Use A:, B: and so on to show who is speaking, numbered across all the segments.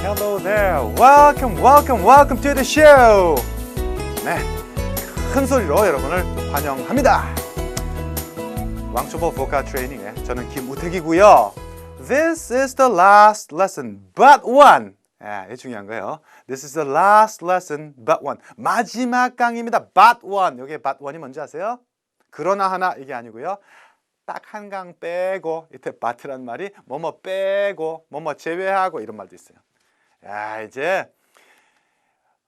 A: Hello there. Welcome, welcome, welcome to the show. 네, 큰 소리로 여러분을 환영합니다. 왕초보 보카 트레이닝의 저는 김우택이고요. This is the last lesson, but one. 이게 중요한 거예요. This is the last lesson, but one. 마지막 강의입니다. But one. 여기 but one이 뭔지 아세요? 그러나 하나 이게 아니고요. 딱 한 강 빼고 이때 but란 말이 뭐뭐 빼고 뭐뭐 제외하고 이런 말도 있어요. 야, 이제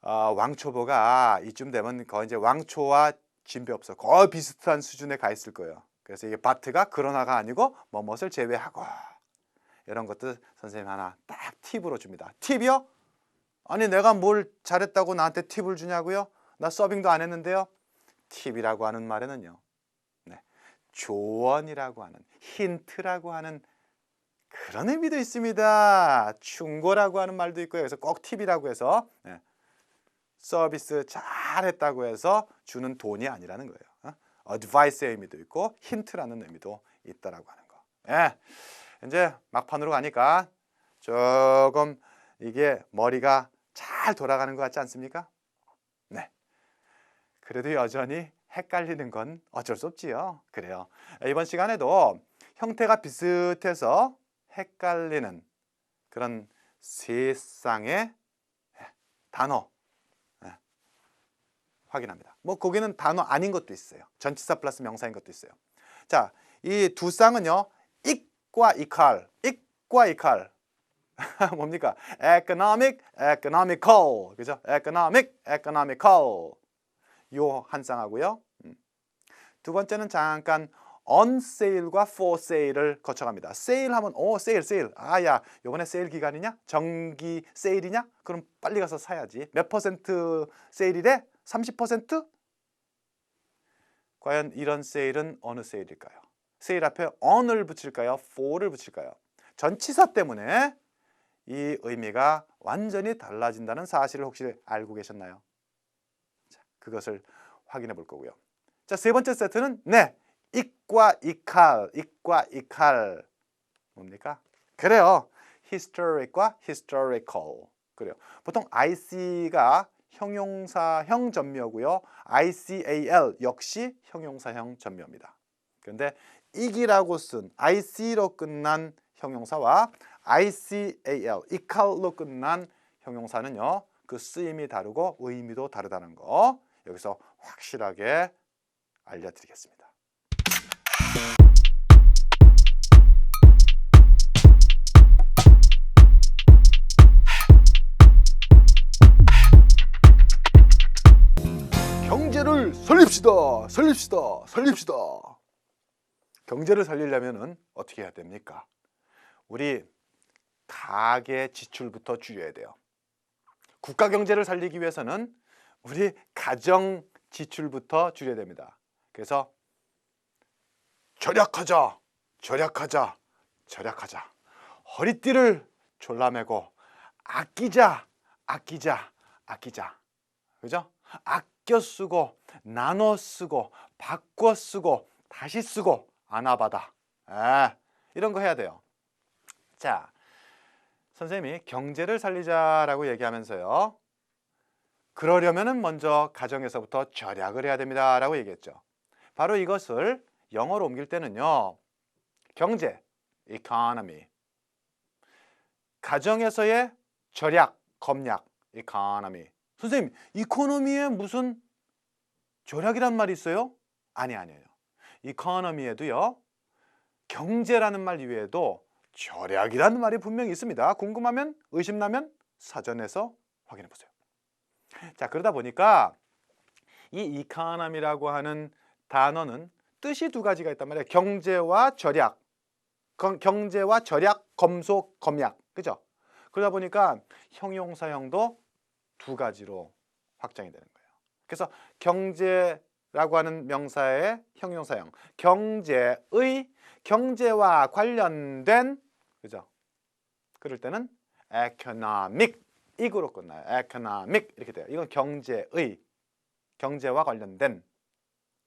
A: 왕초보가 이쯤 되면 거의 이제 왕초와 진배업소 거의 비슷한 수준에 가 있을 거예요. 그래서 이게 but가 그러나가 아니고 뭐뭇을 제외하고 이런 것들 선생님 하나 딱 팁으로 줍니다. 팁이요? 아니 내가 뭘 잘했다고 나한테 팁을 주냐고요? 나 서빙도 안 했는데요. 팁이라고 하는 말에는요. 네, 조언이라고 하는 힌트라고 하는 그런 의미도 있습니다. 충고라고 하는 말도 있고요. 그래서 꼭 팁이라고 해서 서비스 잘했다고 해서 주는 돈이 아니라는 거예요. 어드바이스의 의미도 있고 힌트라는 의미도 있다라고 하는 거. 이제 막판으로 가니까 조금 이게 머리가 잘 돌아가는 것 같지 않습니까? 네. 그래도 여전히 헷갈리는 건 어쩔 수 없지요. 그래요. 이번 시간에도 형태가 비슷해서 헷갈리는 그런 세상의 단어 확인합니다. 뭐 거기는 단어 아닌 것도 있어요. 전치사 플러스 명사인 것도 있어요. 자, 이 두 쌍은요. 익과 이칼, 익과 이칼. 뭡니까? economic, economical. 그죠? economic, economical. 요 한 쌍하고요. 두 번째는 잠깐 on sale과 for sale을 거쳐갑니다. 세일 하면 세일 세일. 야, 요번에 세일 기간이냐? 정기 세일이냐? 그럼 빨리 가서 사야지. 몇 퍼센트 세일이래? 30%? 과연 이런 세일은 어느 세일일까요? 세일 앞에 on을 붙일까요? for를 붙일까요? 전치사 때문에 이 의미가 완전히 달라진다는 사실을 혹시 알고 계셨나요? 자, 그것을 확인해 볼 거고요. 자, 세 번째 세트는 익과 이칼, 익과 이칼. 뭡니까? 그래요. historic과 historical. 그래요. 보통 IC가 형용사형 전묘고요. ICAL 역시 형용사형 전묘입니다. 그런데 익이라고 쓴 IC로 끝난 형용사와 ICAL, 이칼로 끝난 형용사는요. 그 쓰임이 다르고 의미도 다르다는 거 여기서 확실하게 알려드리겠습니다. 경제를 살립시다. 살립시다. 살립시다. 경제를 살리려면 어떻게 해야 됩니까? 우리 가계 지출부터 줄여야 돼요. 국가 경제를 살리기 위해서는 우리 가정 지출부터 줄여야 됩니다. 그래서 절약하자, 절약하자, 절약하자. 허리띠를 졸라매고 아끼자, 아끼자, 아끼자. 그죠? 아껴 쓰고, 나눠 쓰고, 바꿔 쓰고, 다시 쓰고, 아나바다. 이런 거 해야 돼요. 자, 선생님이 경제를 살리자라고 얘기하면서요. 그러려면 먼저 가정에서부터 절약을 해야 됩니다 라고 얘기했죠. 바로 이것을 영어로 옮길 때는요. 경제, economy. 가정에서의 절약, 검약, economy. 선생님, 이코노미에 무슨 절약이란 말이 있어요? 아니에요. 이코노미에도요. 경제라는 말 이외에도 절약이라는 말이 분명히 있습니다. 궁금하면 의심나면 사전에서 확인해 보세요. 자, 그러다 보니까 이 이코노미라고 하는 단어는 뜻이 두 가지가 있단 말이에요. 경제와 절약. 경제와 절약, 검소, 검약. 그죠? 그러다 보니까 형용사형도 두 가지로 확장이 되는 거예요. 그래서 경제라고 하는 명사의 형용사형, 경제의, 경제와 관련된, 그죠? 그럴 때는 economic, 이거로 끝나요. economic 이렇게 돼요. 이건 경제의, 경제와 관련된,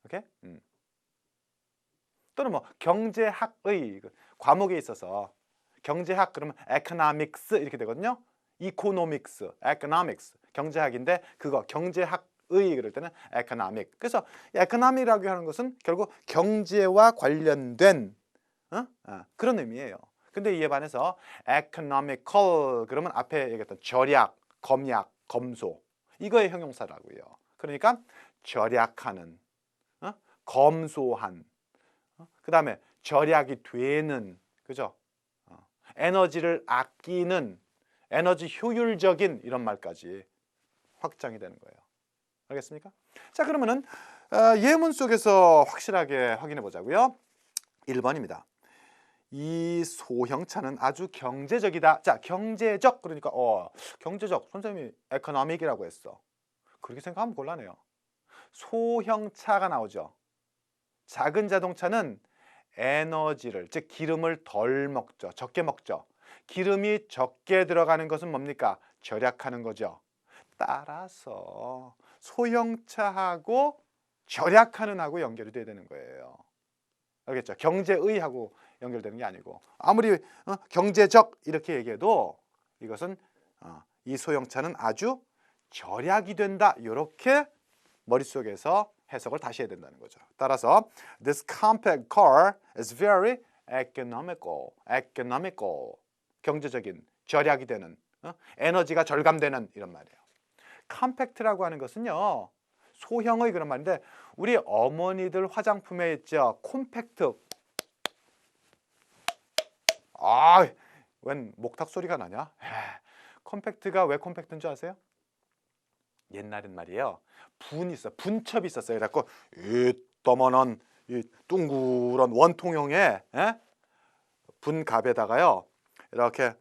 A: 오케이? 또는 뭐 경제학의 과목에 있어서 경제학 그러면 economics 이렇게 되거든요. economics, economics 경제학인데 그거 경제학의 그럴 때는 economic. 그래서 economic이라고 하는 것은 결국 경제와 관련된 그런 의미예요. 근데 이에 반해서 economical 그러면 앞에 얘기했던 절약, 검약, 검소 이거의 형용사라고요. 그러니까 절약하는, 검소한, 그 다음에 절약이 되는, 그죠? 에너지를 아끼는, 에너지 효율적인 이런 말까지 확장이 되는 거예요. 알겠습니까? 자, 그러면은 예문 속에서 확실하게 확인해 보자고요. 1번입니다. 이 소형차는 아주 경제적이다. 자, 경제적 그러니까 경제적 선생님이 economic이라고 했어. 그렇게 생각하면 곤란해요. 소형차가 나오죠. 작은 자동차는 에너지를 즉 기름을 덜 먹죠. 적게 먹죠. 기름이 적게 들어가는 것은 뭡니까? 절약하는 거죠. 따라서 소형차하고 절약하는 하고 연결이 돼야 되는 거예요. 알겠죠? 경제의하고 연결되는 게 아니고 아무리 경제적 이렇게 얘기해도 이것은 이 소형차는 아주 절약이 된다. 이렇게 머릿속에서 해석을 다시 해야 된다는 거죠. 따라서 this compact car is very economical. economical. 경제적인, 절약이 되는, 에너지가 절감되는 이런 말이에요. 컴팩트라고 하는 것은요. 소형의 그런 말인데 우리 어머니들 화장품에 있죠. 콤팩트. 웬 목탁 소리가 나냐? 컴팩트가 왜 콤팩트인 줄 아세요? 옛날엔 말이에요. 분첩이 있었어요. 그래갖고 이 떠만한 이 둥그런 원통형의 분갑에다가요. 이렇게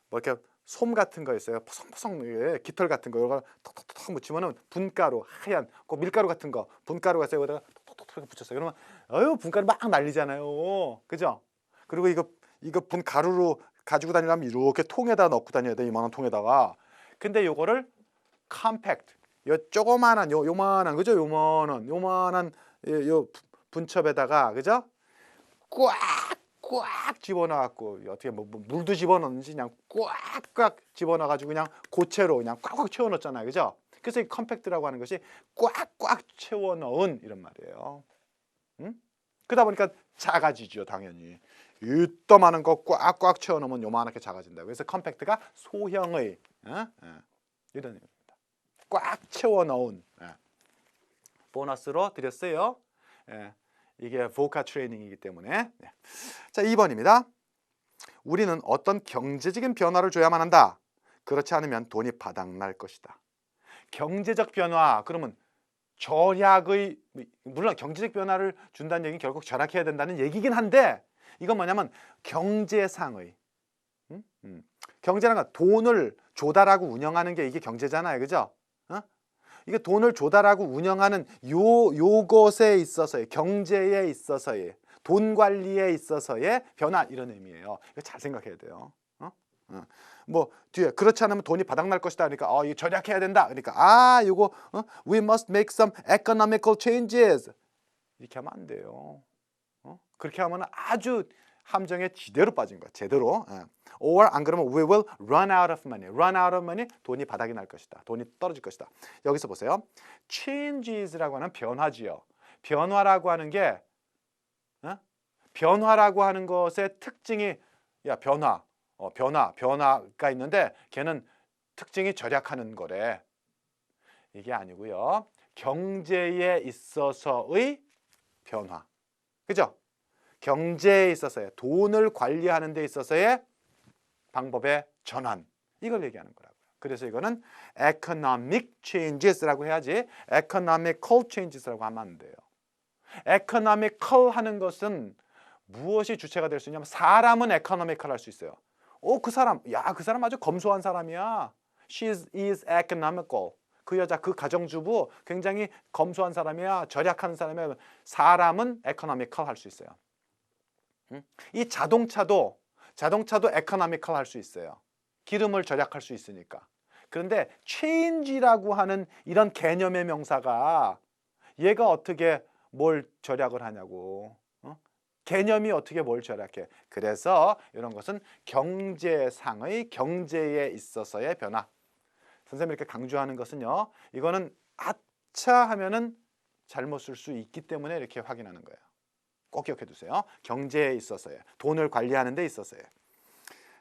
A: 뭐 이렇게 솜 같은 거 있어요. 포성포성 깃털 같은 거 이거 톡톡톡 묻히면은 분가루 하얀 그 밀가루 같은 거 분가루가 있어요. 여기다가 톡톡톡 붙였어요. 그러면 분가루 막 날리잖아요. 그죠? 그리고 이거 분가루로 가지고 다니려면 이렇게 통에다 넣고 다녀야 돼. 이만한 통에다가. 근데 요거를 컴팩트 요 조그만한 요만한 그죠? 요만한 요 분첩에다가 그죠? 꽉 집어넣어갖고 어떻게 뭐 물도 집어넣는지 그냥 꽉 집어넣어가지고 그냥 고체로 그냥 꽉꽉 채워넣었잖아요, 그죠? 그래서 이 컴팩트라고 하는 것이 꽉꽉 채워넣은 이런 말이에요. 그러다 보니까 작아지죠, 당연히. 이따만한 거 꽉꽉 채워넣으면 요만하게 작아진다. 그래서 컴팩트가 소형의 이런 의미입니다. 꽉 채워넣은 보너스로 드렸어요. 이게 보카 트레이닝이기 때문에. 자, 2번입니다. 우리는 어떤 경제적인 변화를 줘야만 한다. 그렇지 않으면 돈이 바닥날 것이다. 경제적 변화 그러면 절약의 물론 경제적 변화를 준다는 얘기는 결국 절약해야 된다는 얘기긴 한데 이건 뭐냐면 경제상의 경제란 건 돈을 조달하고 운영하는 게 이게 경제잖아요, 그죠? 이게 돈을 조달하고 운영하는 요것에 있어서의 경제에 있어서의 돈 관리에 있어서의 변화 이런 의미예요. 이거 잘 생각해야 돼요. 뭐 뒤에 그렇지 않으면 돈이 바닥날 것이다. 그러니까 이거 절약해야 된다. 그러니까 이거 we must make some economical changes 이렇게 하면 안 돼요. 그렇게 하면 아주 함정에 제대로 빠진 거야. 제대로. Or 안 그러면 we will run out of money. Run out of money 돈이 바닥이 날 것이다. 돈이 떨어질 것이다. 여기서 보세요. Changes라고 하는 변화지요. 변화라고 하는 게 변화라고 하는 것의 특징이 변화가 있는데 걔는 특징이 절약하는 거래. 이게 아니고요. 경제에 있어서의 변화. 그죠? 경제에 있어서의 돈을 관리하는 데 있어서의 방법의 전환. 이걸 얘기하는 거라고요. 그래서 이거는 economic changes라고 해야지 economical changes라고 하면 안 돼요. economical 하는 것은 무엇이 주체가 될 수 있냐면 사람은 economical 할 수 있어요. 그 사람 아주 검소한 사람이야. She is economical. 그 여자, 그 가정주부 굉장히 검소한 사람이야. 절약하는 사람이야. 사람은 economical 할 수 있어요. 이 자동차도 economical 할 수 있어요. 기름을 절약할 수 있으니까. 그런데 change라고 하는 이런 개념의 명사가 얘가 어떻게 뭘 절약을 하냐고. 개념이 어떻게 뭘 절약해? 그래서 이런 것은 경제상의 경제에 있어서의 변화. 선생님이 이렇게 강조하는 것은요. 이거는 아차 하면은 잘못 쓸 수 있기 때문에 이렇게 확인하는 거예요. 꼭 기억해 두세요. 경제에 있어서의, 돈을 관리하는 데 있어서의.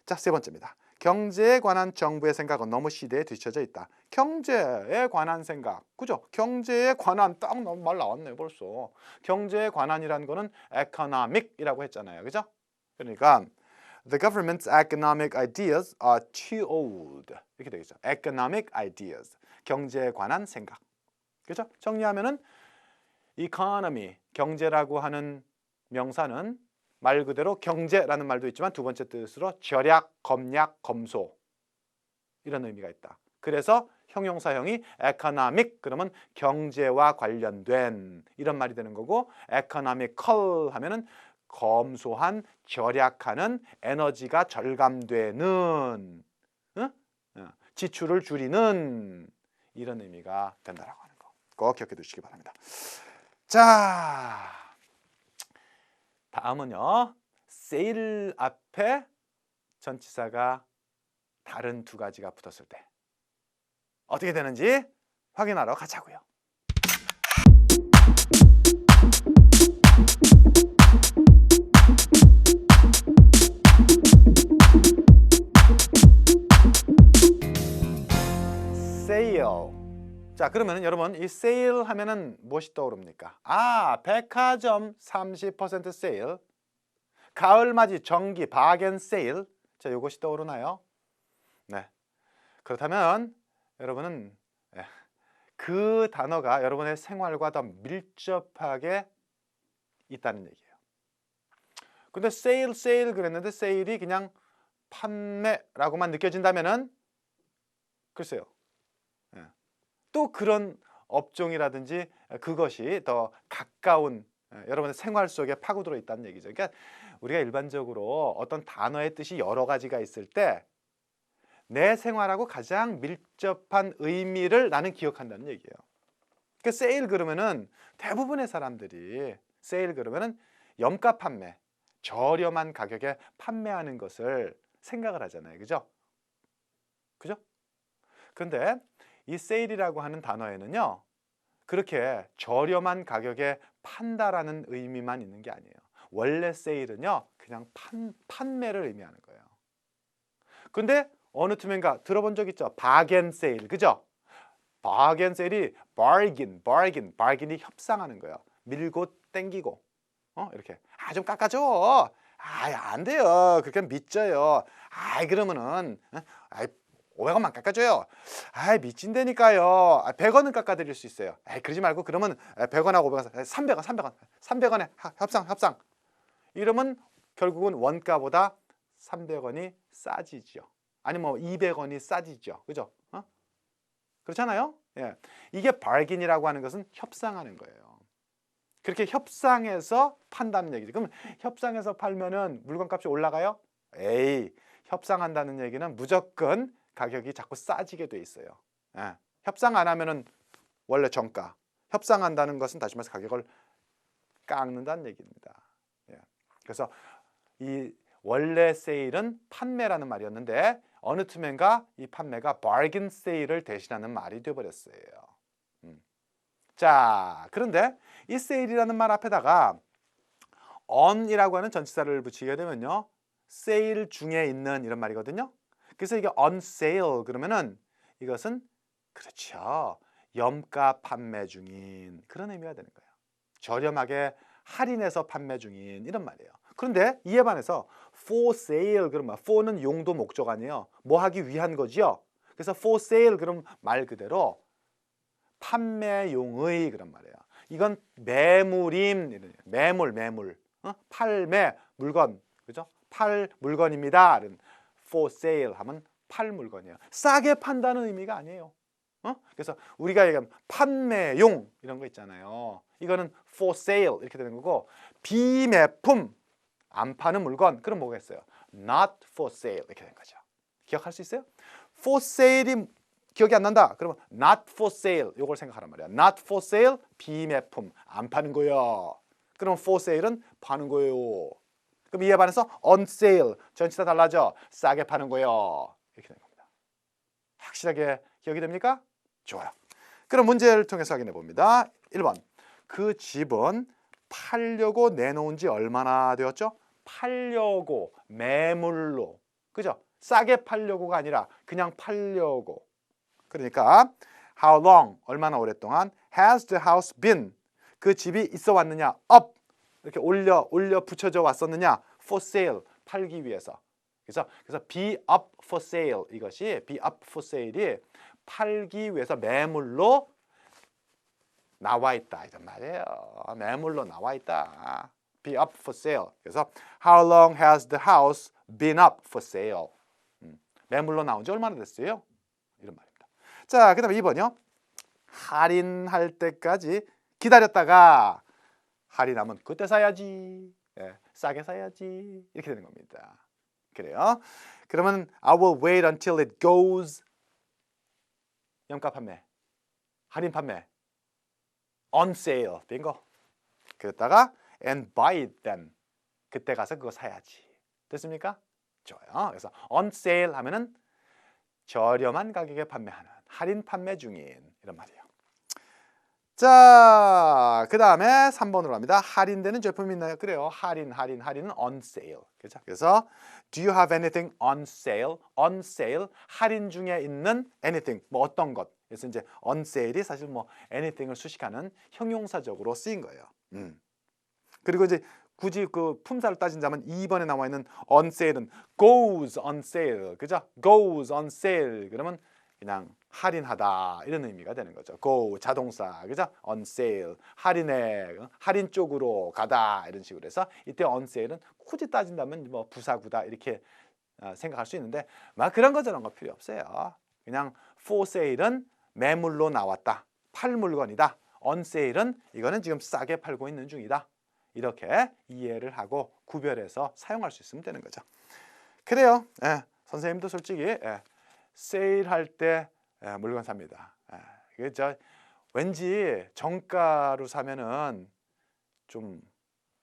A: 자, 세 번째입니다. 경제에 관한 정부의 생각은 너무 시대에 뒤처져 있다. 경제에 관한 생각, 그죠? 경제에 관한 딱 말 나왔네요, 벌써. 경제에 관한이라는 거는 economic이라고 했잖아요, 그죠? 그러니까 the government's economic ideas are too old. 이렇게 되겠죠. economic ideas, 경제에 관한 생각, 그죠? 정리하면은 economy, 경제라고 하는 명사는 말 그대로 경제라는 말도 있지만 두 번째 뜻으로 절약, 검약, 검소 이런 의미가 있다. 그래서 형용사형이 economic 그러면 경제와 관련된 이런 말이 되는 거고 economical 하면은 검소한, 절약하는, 에너지가 절감되는, 지출을 줄이는 이런 의미가 된다라고 하는 거 꼭 기억해 두시기 바랍니다. 자, 다음은요. 세일 앞에 전치사가 다른 두 가지가 붙었을 때 어떻게 되는지 확인하러 가자고요. 세일. 자, 그러면 여러분 이 세일 하면은 무엇이 떠오릅니까? 아, 백화점 30% 세일, 가을맞이 정기 바겐 세일. 자, 이것이 떠오르나요? 네. 그렇다면 여러분은 그 단어가 여러분의 생활과 더 밀접하게 있다는 얘기예요. 근데 세일 그랬는데 세일이 그냥 판매라고만 느껴진다면은 글쎄요. 또 그런 업종이라든지 그것이 더 가까운 여러분의 생활 속에 파고들어 있다는 얘기죠. 그러니까 우리가 일반적으로 어떤 단어의 뜻이 여러 가지가 있을 때 내 생활하고 가장 밀접한 의미를 나는 기억한다는 얘기예요. 그러니까 세일 그러면은 대부분의 사람들이 세일 그러면은 염가 판매, 저렴한 가격에 판매하는 것을 생각을 하잖아요. 그죠? 그죠? 그런데 이 세일이라고 하는 단어에는요. 그렇게 저렴한 가격에 판다라는 의미만 있는 게 아니에요. 원래 세일은요. 그냥 판매를 의미하는 거예요. 근데 어느 틈엔가 들어본 적 있죠? 바겐 세일. 그죠? 바겐 세일이 bargain이 협상하는 거예요. 밀고 땡기고. 이렇게. 좀 깎아줘. 안 돼요. 그렇게 미쳐요. 그러면은 500원만 깎아줘요. 미친다니까요. 100원은 깎아드릴 수 있어요. 그러지 말고 그러면 100원하고 500원, 300원에 협상. 이러면 결국은 원가보다 300원이 싸지죠. 아니면 200원이 싸지죠. 그죠? 그렇잖아요? 예. 이게 bargain이라고 하는 것은 협상하는 거예요. 그렇게 협상해서 판다는 얘기죠. 그럼 협상해서 팔면은 물건값이 올라가요? 협상한다는 얘기는 무조건 가격이 자꾸 싸지게 돼 있어요. 협상 안 하면은 원래 정가. 협상한다는 것은 다시 말해서 가격을 깎는다는 얘기입니다. 그래서 이 원래 세일은 판매라는 말이었는데 어느 틈엔가 이 판매가 bargain 세일을 대신하는 말이 되어버렸어요. 자, 그런데 이 세일이라는 말 앞에다가 on이라고 하는 전치사를 붙이게 되면요. 세일 중에 있는 이런 말이거든요. 그래서 이게 on sale 그러면은 이것은 그렇죠. 염가 판매 중인 그런 의미가 되는 거예요. 저렴하게 할인해서 판매 중인 이런 말이에요. 그런데 이에 반해서 for sale 그러면 for는 용도 목적 아니에요. 뭐 하기 위한 거지요. 그래서 for sale 그럼 말 그대로 판매용의 그런 말이에요. 이건 매물임, 매물, 팔매 물건, 그죠? 팔 물건입니다. for sale 하면 팔 물건이에요. 싸게 판다는 의미가 아니에요. 그래서 우리가 얘기하면 판매용 이런 거 있잖아요. 이거는 for sale 이렇게 되는 거고 비매품 안 파는 물건 그럼 뭐겠어요? not for sale 이렇게 되는 거죠. 기억할 수 있어요? for sale이 기억이 안 난다. 그러면 not for sale 이걸 생각하란 말이야. not for sale 비매품 안 파는 거요. 그럼 for sale은 파는 거예요. 그럼 이에 반해서 on sale 전치 다 달라져. 싸게 파는 거예요. 이렇게 되는 겁니다. 확실하게 기억이 됩니까? 좋아요. 그럼 문제를 통해서 확인해 봅니다. 1번. 그 집은 팔려고 내놓은 지 얼마나 되었죠? 팔려고, 매물로. 그죠? 싸게 팔려고가 아니라 그냥 팔려고. 그러니까 how long, 얼마나 오랫동안 has the house been, 그 집이 있어 왔느냐? up, 이렇게 올려 붙여져 왔었느냐? for sale, 팔기 위해서. 그래서 be up for sale, 이것이 be up for sale이 팔기 위해서 매물로 나와 있다 이런 말이에요. 매물로 나와 있다. be up for sale. 그래서 how long has the house been up for sale? 매물로 나온 지 얼마나 됐어요? 이런 말입니다. 자, 그다음에 2번이요. 할인할 때까지 기다렸다가 할인하면 그때 사야지. 예, 싸게 사야지. 이렇게 되는 겁니다. 그래요. 그러면 I will wait until it goes 염가 판매, 할인 판매, on sale, 빙고. 그랬다가 and buy it then, 그때 가서 그거 사야지. 됐습니까? 좋아요. 그래서 on sale 하면은 저렴한 가격에 판매하는, 할인 판매 중인 이런 말이에요. 자, 그 다음에 3번으로 갑니다. 할인되는 제품이 있나요? 그래요. 할인은 on sale. 그렇죠? 그래서 do you have anything on sale? on sale, 할인 중에 있는 anything, 뭐 어떤 것. 그래서 이제 on sale이 사실 뭐 anything을 수식하는 형용사적으로 쓰인 거예요. 그리고 이제 굳이 그 품사를 따진다면 2번에 나와 있는 on sale은 goes on sale. 그죠? goes on sale. 그러면 그냥 할인하다 이런 의미가 되는 거죠. go 자동사, 그죠? on sale, 할인해, 할인 쪽으로 가다 이런 식으로 해서 이때 on sale은 굳이 따진다면 뭐 부사구다 이렇게 생각할 수 있는데 막 그런 거 저런 거 필요 없어요. 그냥 for sale은 매물로 나왔다, 팔 물건이다. on sale은 이거는 지금 싸게 팔고 있는 중이다. 이렇게 이해를 하고 구별해서 사용할 수 있으면 되는 거죠. 그래요. 예, 선생님도 솔직히 세일할 때 물건 삽니다. 이게 왠지 정가로 사면은 좀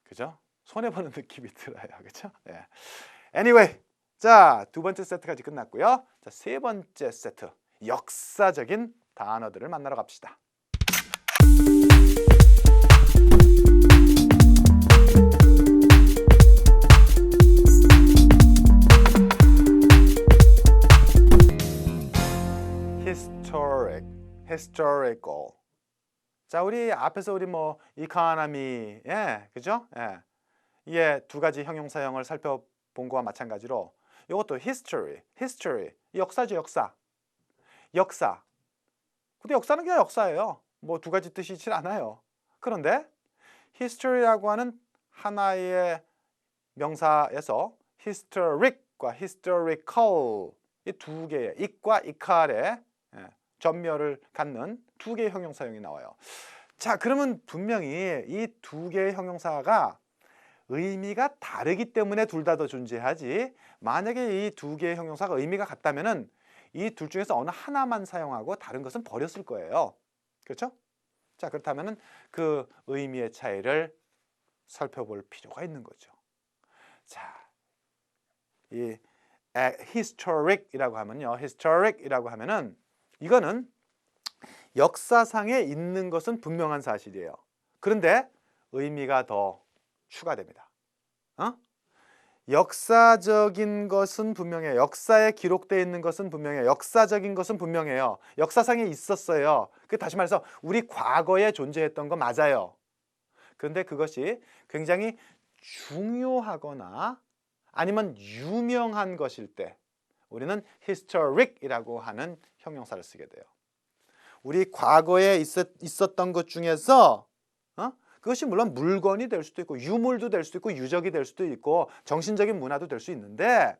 A: 그죠? 손해 보는 느낌이 들어요. 그죠? 예. Anyway, 자, 두 번째 세트까지 끝났고요. 자, 세 번째 세트, 역사적인 단어들을 만나러 갑시다. historical. 자, 우리 앞에서 우리 뭐 economy, 예, 그죠? 예, 이게 두 가지 형용사형을 살펴본 거와 마찬가지로 이것도 history, 역사죠, 역사. 근데 역사는 그냥 역사예요. 뭐 두 가지 뜻이질 않아요. 그런데 history라고 하는 하나의 명사에서 historic과 historical 이 두 개의 it과 이칼의 전멸을 갖는 두 개의 형용사형이 나와요. 자, 그러면 분명히 이 두 개의 형용사가 의미가 다르기 때문에 둘 다 더 존재하지, 만약에 이 두 개의 형용사가 의미가 같다면은 이 둘 중에서 어느 하나만 사용하고 다른 것은 버렸을 거예요. 그렇죠? 자, 그렇다면은 그 의미의 차이를 살펴볼 필요가 있는 거죠. 자, 이 historic이라고 하면은 이거는 역사상에 있는 것은 분명한 사실이에요. 그런데 의미가 더 추가됩니다. 역사적인 것은 분명해요. 역사에 기록되어 있는 것은 분명해요. 역사적인 것은 분명해요. 역사상에 있었어요. 다시 말해서 우리 과거에 존재했던 거 맞아요. 그런데 그것이 굉장히 중요하거나 아니면 유명한 것일 때 우리는 historic이라고 하는 형용사를 쓰게 돼요. 우리 과거에 있었던 것 중에서 그것이 물론 물건이 될 수도 있고 유물도 될 수도 있고 유적이 될 수도 있고 정신적인 문화도 될 수 있는데,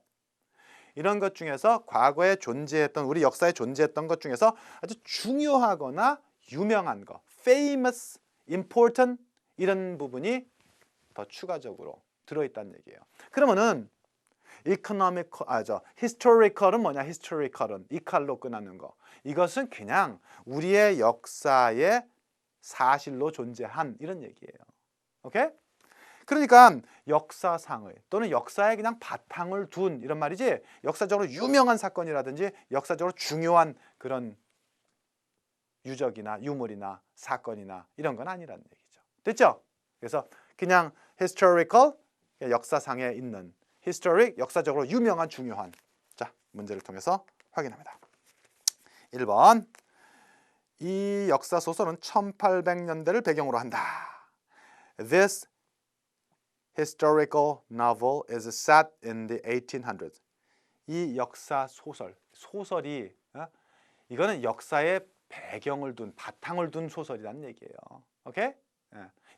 A: 이런 것 중에서 과거에 존재했던, 우리 역사에 존재했던 것 중에서 아주 중요하거나 유명한 거, famous, important 이런 부분이 더 추가적으로 들어있다는 얘기예요. 그러면은 historical은 뭐냐? historical은 이칼로 끝나는 거. 이것은 그냥 우리의 역사에 사실로 존재한 이런 얘기예요. 오케이? 그러니까 역사상의 또는 역사에 그냥 바탕을 둔 이런 말이지 역사적으로 유명한 사건이라든지 역사적으로 중요한 그런 유적이나 유물이나 사건이나 이런 건 아니라는 얘기죠. 됐죠? 그래서 그냥 historical 역사상에 있는 historic 역사적으로 유명한 중요한 자 문제를 통해서 확인합니다. 1번 이 역사 소설은 1800년대를 배경으로 한다. This historical novel is set in the 1800s. 이 역사 소설이 이거는 역사의 배경을 둔 바탕을 둔 소설이라는 얘기예요. 오케이?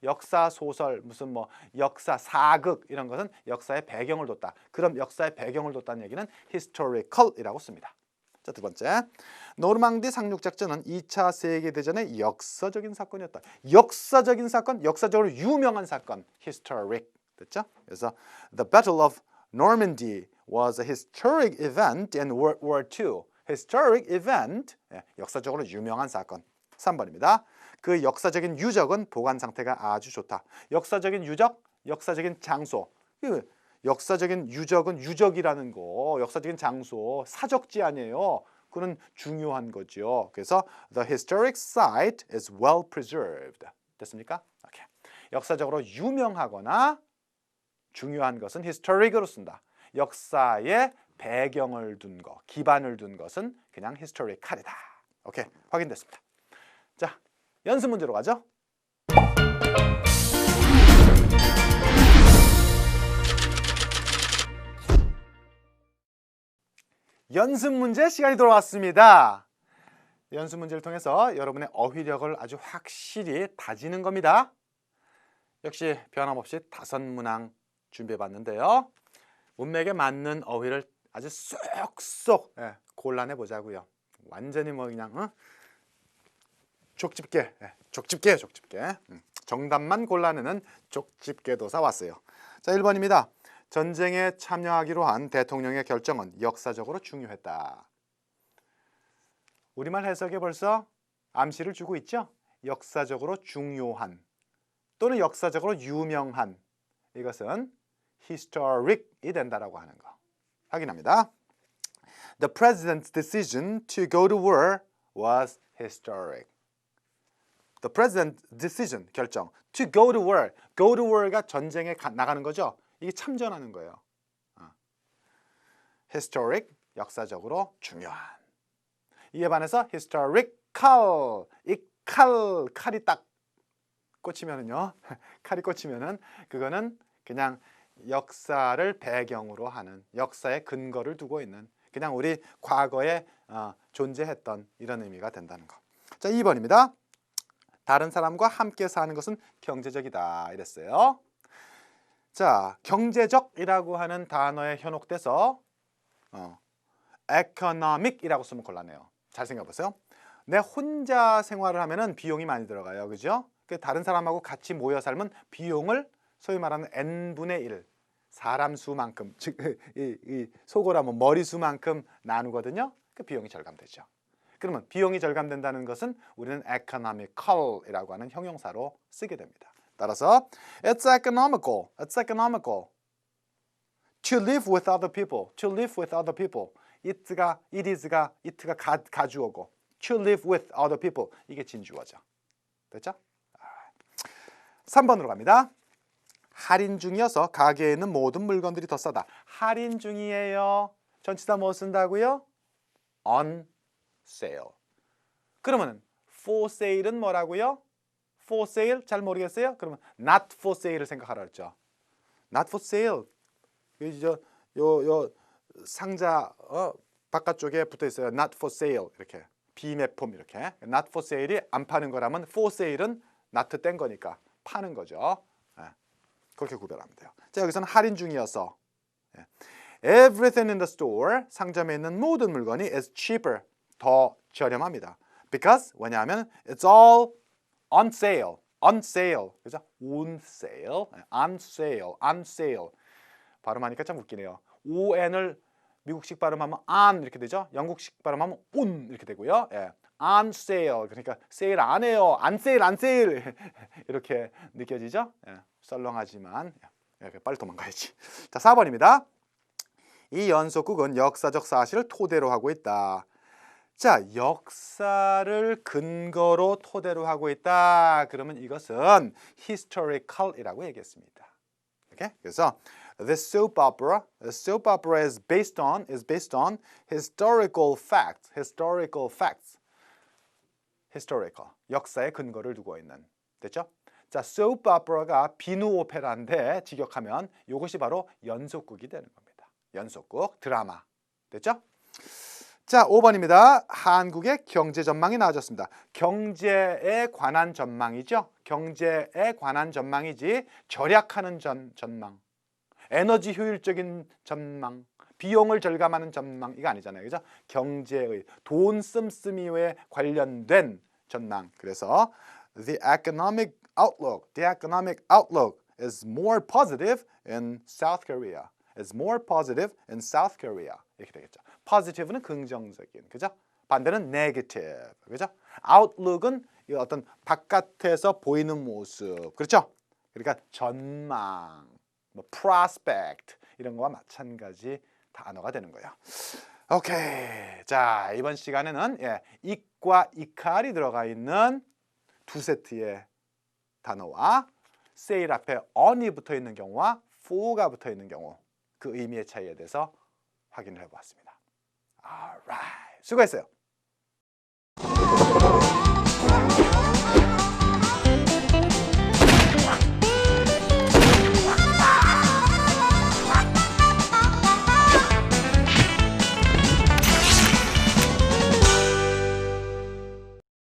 A: 역사 소설 무슨 뭐 역사 사극 이런 것은 역사의 배경을 뒀다. 그럼 역사의 배경을 뒀다는 얘기는 historical이라고 씁니다. 자, 두 번째. 노르망디 상륙 작전은 2차 세계 대전의 역사적인 사건이었다. 역사적인 사건, 역사적으로 유명한 사건, historic. 됐죠? 그래서 The Battle of Normandy was a historic event in World War II. historic event, 역사적으로 유명한 사건. 3번입니다. 그 역사적인 유적은 보관 상태가 아주 좋다. 역사적인 유적, 역사적인 장소. 역사적인 유적은 유적이라는 거, 역사적인 장소, 사적지 아니에요. 그건 중요한 거죠. 그래서 the historic site is well preserved. 됐습니까? 오케이. 역사적으로 유명하거나 중요한 것은 historic으로 쓴다. 역사의 배경을 둔 거, 기반을 둔 것은 그냥 historical이다. 오케이, 확인됐습니다. 자, 연습 문제로 가죠. 연습 문제 시간이 돌아왔습니다. 연습 문제를 통해서 여러분의 어휘력을 아주 확실히 다지는 겁니다. 역시 변함없이 5문항 준비해봤는데요. 문맥에 맞는 어휘를 아주 쏙쏙 골라내 보자고요. 완전히 뭐 그냥 족집게, 족집게. 정답만 골라내는 족집게 도사 왔어요. 자, 1번입니다. 전쟁에 참여하기로 한 대통령의 결정은 역사적으로 중요했다. 우리말 해석에 벌써 암시를 주고 있죠? 역사적으로 중요한 또는 역사적으로 유명한 이것은 historic이 된다라고 하는 거 확인합니다. The president's decision to go to war was historic. The president's decision, 결정. To go to war. Go to war가 전쟁에 나가는 거죠. 이게 참전하는 거예요. historic, 역사적으로 중요한. 이에 반해서 historical, 이 칼이 딱 꽂히면은요. 칼이 꽂히면은 그거는 그냥 역사를 배경으로 하는, 역사의 근거를 두고 있는 그냥 우리 과거에 존재했던 이런 의미가 된다는 거. 자, 2번입니다. 다른 사람과 함께 사는 것은 경제적이다 이랬어요. 자, 경제적이라고 하는 단어에 현혹돼서 economic이라고 쓰면 곤란해요. 잘 생각해보세요. 내 혼자 생활을 하면은 비용이 많이 들어가요. 그죠? 다른 사람하고 같이 모여 살면 비용을 소위 말하는 n분의 1 사람 수만큼 즉 이 속어라면 머리 수만큼 나누거든요. 그 비용이 절감되죠. 그러면 비용이 절감된다는 것은 우리는 economical이라고 하는 형용사로 쓰게 됩니다. 따라서 it's economical to live with other people. it가 가주어고 to live with other people 이게 진주어죠. 됐죠? 3번으로 갑니다. 할인 중이어서 가게에 있는 모든 물건들이 더 싸다. 할인 중이에요. 전치사 뭐 쓴다고요? on sale. 그러면 for sale은 뭐라고요? for sale 잘 모르겠어요? 그러면 not for sale을 생각하라 했죠. not for sale. 요 상자 바깥쪽에 붙어 있어요. not for sale 이렇게 비매품 이렇게. not for sale이 안 파는 거라면 for sale은 not 뗀 거니까 파는 거죠. 그렇게 구별하면 돼요. 자, 여기서는 할인 중이어서 everything in the store 상점에 있는 모든 물건이 is cheaper 더 저렴합니다. Because 왜냐하면 it's all on sale. 그죠? on sale. 발음하니까 참 웃기네요. on을 미국식 발음하면 on 이렇게 되죠. 영국식 발음하면 on 이렇게 되고요. on sale. 그러니까 세일 안 해요. 안 세일, 안 세일. 이렇게 느껴지죠? 예, 썰렁하지만 빨리 도망가야지. 자, 4번입니다. 이 연속국은 역사적 사실을 토대로 하고 있다. 자, 역사를 근거로 토대로 하고 있다. 그러면 이것은 historical이라고 얘기했습니다. 오케이? 그래서 the soap opera is based on historical facts. historical. 역사의 근거를 두고 있는. 됐죠? 자, soap opera가 비누 오페라인데 직역하면 이것이 바로 연속극이 되는 겁니다. 연속극, 드라마. 됐죠? 자, 5번입니다. 한국의 경제 전망이 나와졌습니다. 경제에 관한 전망이죠. 경제에 관한 전망이지 절약하는 전망, 에너지 효율적인 전망, 비용을 절감하는 전망 이거 아니잖아요. 그죠? 경제의 돈 씀씀이에 관련된 전망. 그래서 the economic outlook is more positive in South Korea. is more positive in South Korea. 이렇게 되겠죠. positive는 긍정적인, 그죠? 반대는 negative, 그죠? outlook은 어떤 바깥에서 보이는 모습, 그렇죠? 그러니까 전망, 뭐 prospect 이런 거와 마찬가지 단어가 되는 거예요. 오케이. 자, 이번 시간에는 it과 이칼이 들어가 있는 두 세트의 단어와 세일 앞에 on이 붙어 있는 경우와 for가 붙어 있는 경우 그 의미의 차이에 대해서 확인을 해보았습니다. Alright. 수고했어요.